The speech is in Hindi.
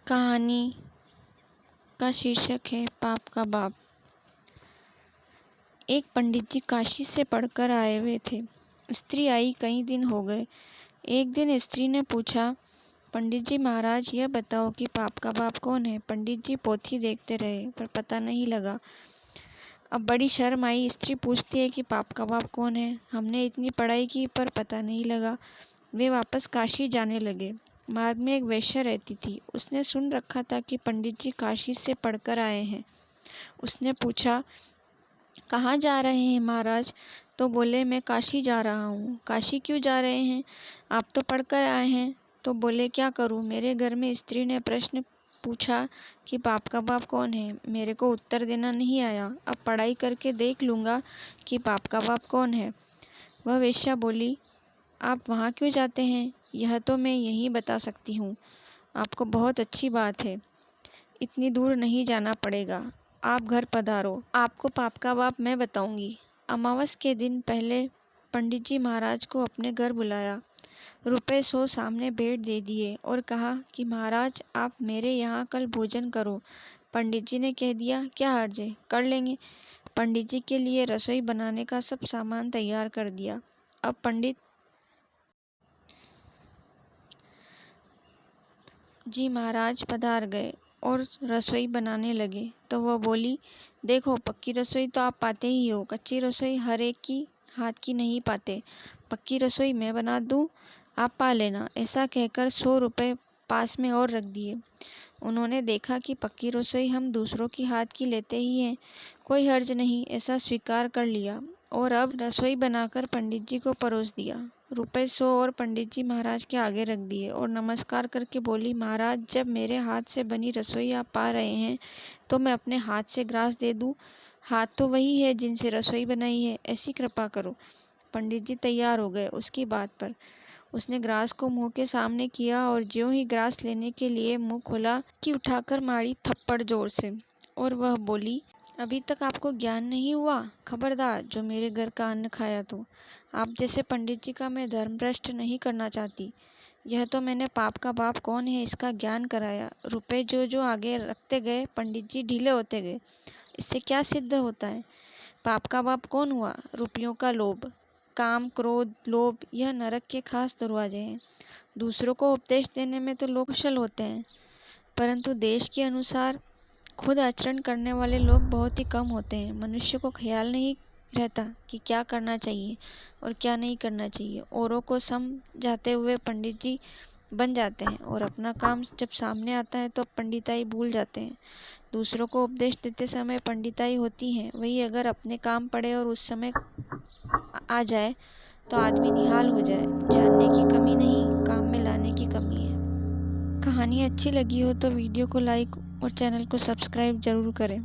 कहानी का शीर्षक है पाप का बाप। एक पंडित जी काशी से पढ़कर आए हुए थे। स्त्री आई कई दिन हो गए। एक दिन स्त्री ने पूछा, पंडित जी महाराज यह बताओ कि पाप का बाप कौन है। पंडित जी पोथी देखते रहे पर पता नहीं लगा। अब बड़ी शर्म आई। स्त्री पूछती है कि पाप का बाप कौन है। हमने इतनी पढ़ाई की पर पता नहीं लगा। वे वापस काशी जाने लगे। मार्ग में एक वेश्या रहती थी। उसने सुन रखा था कि पंडित जी काशी से पढ़कर आए हैं। उसने पूछा, कहाँ जा रहे हैं महाराज? तो बोले, मैं काशी जा रहा हूँ। काशी क्यों जा रहे हैं? आप तो पढ़कर आए हैं। तो बोले, क्या करूँ, मेरे घर में स्त्री ने प्रश्न पूछा कि पाप का बाप कौन है। मेरे को उत्तर देना नहीं आया। अब पढ़ाई करके देख लूँगा कि पाप का बाप कौन है। वह वेश्या बोली, आप वहाँ क्यों जाते हैं? यह तो मैं यहीं बता सकती हूँ। आपको बहुत अच्छी बात है, इतनी दूर नहीं जाना पड़ेगा। आप घर पधारो, आपको पाप का बाप मैं बताऊंगी। अमावस के दिन पहले पंडित जी महाराज को अपने घर बुलाया। ₹100 सामने भेंट दे दिए और कहा कि महाराज आप मेरे यहाँ कल भोजन करो। पंडित जी ने कह दिया, क्या हर्ज है, कर लेंगे। पंडित जी के लिए रसोई बनाने का सब सामान तैयार कर दिया। अब पंडित जी महाराज पधार गए और रसोई बनाने लगे तो वह बोली, देखो पक्की रसोई तो आप पाते ही हो, कच्ची रसोई हर एक की हाथ की नहीं पाते। पक्की रसोई मैं बना दूं, आप पा लेना। ऐसा कहकर 100 रुपये पास में और रख दिए। उन्होंने देखा कि पक्की रसोई हम दूसरों की हाथ की लेते ही हैं, कोई हर्ज नहीं, ऐसा स्वीकार कर लिया और अब रसोई बनाकर पंडित जी को परोस दिया। ₹100 और पंडित जी महाराज के आगे रख दिए और नमस्कार करके बोली, महाराज जब मेरे हाथ से बनी रसोई आप पा रहे हैं तो मैं अपने हाथ से ग्रास दे दूं। हाथ तो वही है जिनसे रसोई बनाई है, ऐसी कृपा करो। पंडित जी तैयार हो गए उसकी बात पर। उसने ग्रास को मुंह के सामने किया और ज्यों ही ग्रास लेने के लिए मुंह खोला कि उठाकर मारी थप्पड़ जोर से। और वह बोली, अभी तक आपको ज्ञान नहीं हुआ? खबरदार जो मेरे घर का अन्न खाया तो। आप जैसे पंडित जी का मैं धर्म भ्रष्ट नहीं करना चाहती। यह तो मैंने पाप का बाप कौन है इसका ज्ञान कराया। रुपए जो जो आगे रखते गए पंडित जी ढीले होते गए। इससे क्या सिद्ध होता है? पाप का बाप कौन हुआ? रुपयों का लोभ। काम, क्रोध, लोभ यह नरक के खास दरवाजे हैं। दूसरों को उपदेश देने में तो लोग कुशल होते हैं, परंतु देश के अनुसार खुद आचरण करने वाले लोग बहुत ही कम होते हैं। मनुष्य को ख्याल नहीं रहता कि क्या करना चाहिए और क्या नहीं करना चाहिए। औरों को समझाते हुए पंडित जी बन जाते हैं और अपना काम जब सामने आता है तो पंडिताई भूल जाते हैं। दूसरों को उपदेश देते समय पंडिताई होती है, वही अगर अपने काम पड़े और उस समय आ जाए तो आदमी निहाल हो जाए। जानने की कमी नहीं, काम में लाने की कमी है। कहानी अच्छी लगी हो तो वीडियो को लाइक और चैनल को सब्सक्राइब जरूर करें।